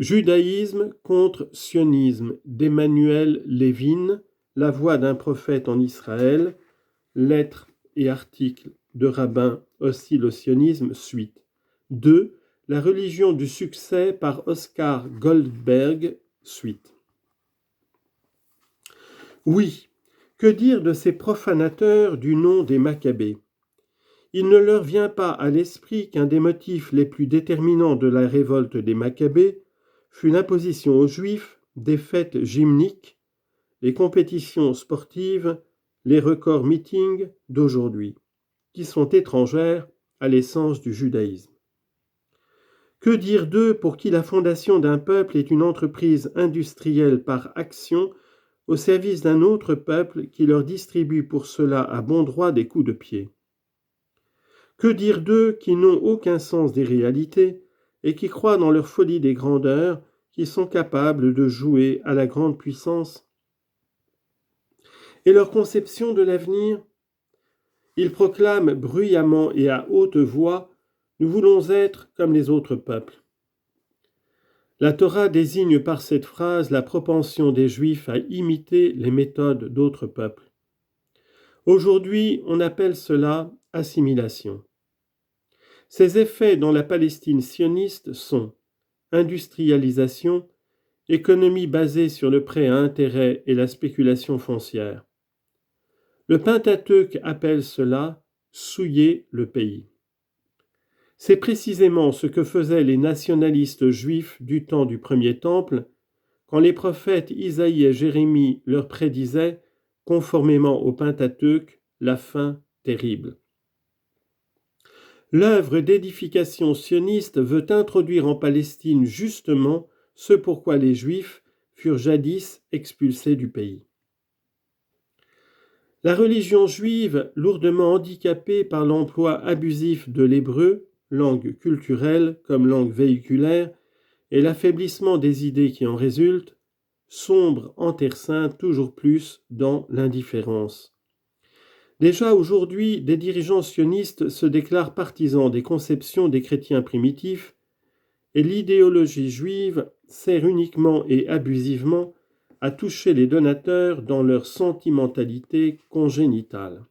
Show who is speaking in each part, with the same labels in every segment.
Speaker 1: Judaïsme contre sionisme d'Emmanuel Levin, La voix d'un prophète en Israël, lettres et articles de rabbins hostiles au sionisme, suite. 2. La religion du succès par Oscar Goldberg, suite. Oui, que dire de ces profanateurs du nom des Maccabées ? Il ne leur vient pas à l'esprit qu'un des motifs les plus déterminants de la révolte des Maccabées fut l'imposition aux Juifs des fêtes gymniques, les compétitions sportives, les records meetings d'aujourd'hui, qui sont étrangères à l'essence du judaïsme. Que dire d'eux pour qui la fondation d'un peuple est une entreprise industrielle par action au service d'un autre peuple qui leur distribue pour cela à bon droit des coups de pied ? Que dire d'eux qui n'ont aucun sens des réalités et qui croient dans leur folie des grandeurs, qui sont capables de jouer à la grande puissance ? Et leur conception de l'avenir ? Ils proclament bruyamment et à haute voix « Nous voulons être comme les autres peuples ». La Torah désigne par cette phrase la propension des Juifs à imiter les méthodes d'autres peuples. Aujourd'hui, on appelle cela assimilation. Ces effets dans la Palestine sioniste sont industrialisation, économie basée sur le prêt à intérêt et la spéculation foncière. Le Pentateuque appelle cela « souiller le pays ». C'est précisément ce que faisaient les nationalistes juifs du temps du premier temple, quand les prophètes Isaïe et Jérémie leur prédisaient, conformément au Pentateuque, la fin terrible. L'œuvre d'édification sioniste veut introduire en Palestine justement ce pourquoi les Juifs furent jadis expulsés du pays. La religion juive, lourdement handicapée par l'emploi abusif de l'hébreu, langue culturelle comme langue véhiculaire, et l'affaiblissement des idées qui en résultent, sombre en Terre Sainte toujours plus dans l'indifférence. Déjà aujourd'hui, des dirigeants sionistes se déclarent partisans des conceptions des chrétiens primitifs, et l'idéologie juive sert uniquement et abusivement à toucher les donateurs dans leur sentimentalité congénitale.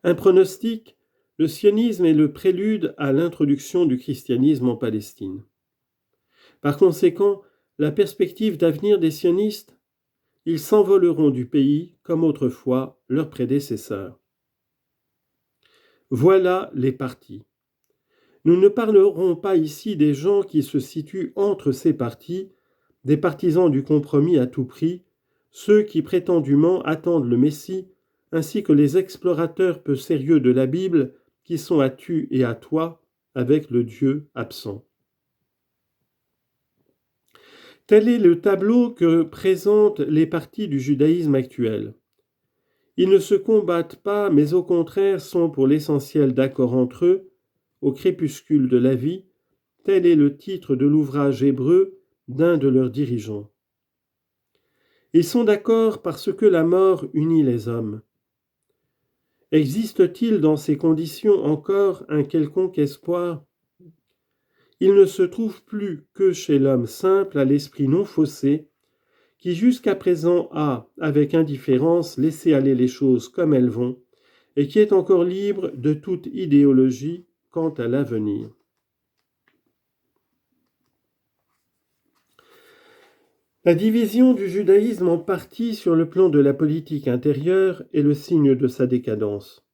Speaker 1: Un pronostic, le sionisme est le prélude à l'introduction du christianisme en Palestine. Par conséquent, la perspective d'avenir des sionistes, ils s'envoleront du pays comme autrefois leurs prédécesseurs. Voilà les partis. Nous ne parlerons pas ici des gens qui se situent entre ces partis, des partisans du compromis à tout prix, ceux qui prétendument attendent le Messie, ainsi que les explorateurs peu sérieux de la Bible qui sont à tu et à toi avec le Dieu absent. Tel est le tableau que présentent les partis du judaïsme actuel. Ils ne se combattent pas, mais au contraire sont pour l'essentiel d'accord entre eux, au crépuscule de la vie, tel est le titre de l'ouvrage hébreu d'un de leurs dirigeants. Ils sont d'accord parce que la mort unit les hommes. Existe-t-il dans ces conditions encore un quelconque espoir ? Il ne se trouve plus que chez l'homme simple à l'esprit non faussé, qui jusqu'à présent a, avec indifférence, laissé aller les choses comme elles vont, et qui est encore libre de toute idéologie quant à l'avenir. La division du judaïsme en parties sur le plan de la politique intérieure est le signe de sa décadence.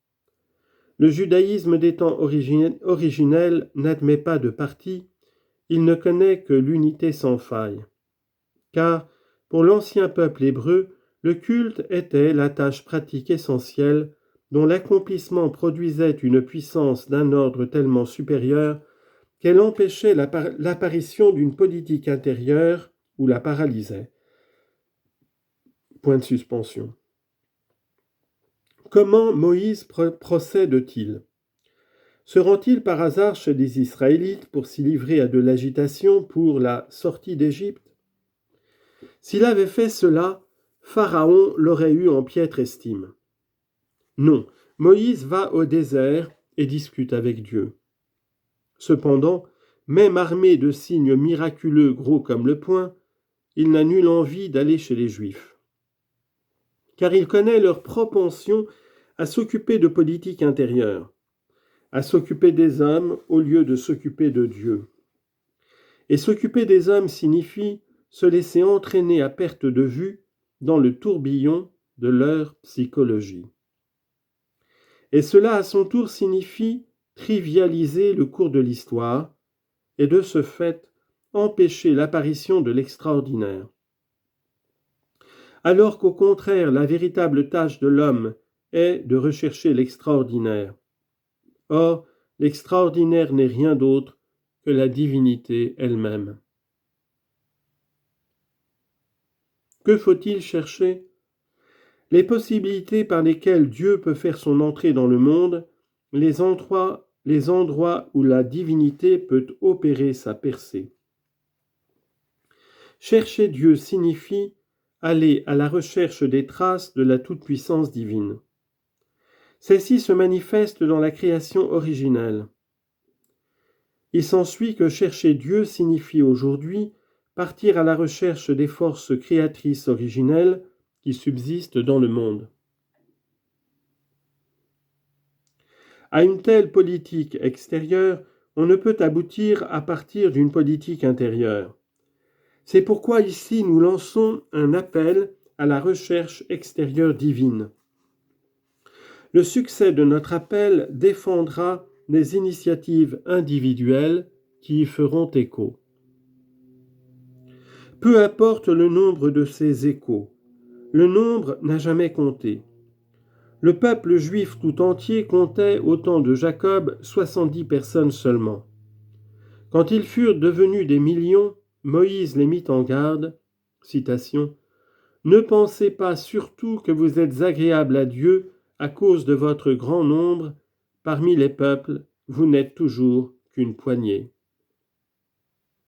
Speaker 1: Le judaïsme des temps originels n'admet pas de partis, il ne connaît que l'unité sans faille. Car, pour l'ancien peuple hébreu, le culte était la tâche pratique essentielle dont l'accomplissement produisait une puissance d'un ordre tellement supérieur qu'elle empêchait l'apparition d'une politique intérieure ou la paralysait. Point de suspension. Comment Moïse procède-t-il ? Se rend-il par hasard chez les Israélites pour s'y livrer à de l'agitation pour la sortie d'Égypte ? S'il avait fait cela, Pharaon l'aurait eu en piètre estime. Non, Moïse va au désert et discute avec Dieu. Cependant, même armé de signes miraculeux gros comme le poing, il n'a nulle envie d'aller chez les Juifs. Car il connaît leur propension à s'occuper de politique intérieure, à s'occuper des hommes au lieu de s'occuper de Dieu. Et s'occuper des hommes signifie se laisser entraîner à perte de vue dans le tourbillon de leur psychologie. Et cela, à son tour, signifie trivialiser le cours de l'histoire et de ce fait empêcher l'apparition de l'extraordinaire. Alors qu'au contraire, la véritable tâche de l'homme est de rechercher l'extraordinaire. Or, l'extraordinaire n'est rien d'autre que la divinité elle-même. Que faut-il chercher ? Les possibilités par lesquelles Dieu peut faire son entrée dans le monde, les endroits où la divinité peut opérer sa percée. Chercher Dieu signifie aller à la recherche des traces de la toute-puissance divine. Celle-ci se manifeste dans la création originelle. Il s'ensuit que chercher Dieu signifie aujourd'hui partir à la recherche des forces créatrices originelles qui subsistent dans le monde. À une telle politique extérieure, on ne peut aboutir à partir d'une politique intérieure. C'est pourquoi ici nous lançons un appel à la recherche extérieure divine. Le succès de notre appel défendra des initiatives individuelles qui y feront écho. Peu importe le nombre de ces échos, le nombre n'a jamais compté. Le peuple juif tout entier comptait au temps de Jacob 70 personnes seulement. Quand ils furent devenus des millions, Moïse les mit en garde, citation, « Ne pensez pas surtout que vous êtes agréables à Dieu à cause de votre grand nombre, parmi les peuples, vous n'êtes toujours qu'une poignée. »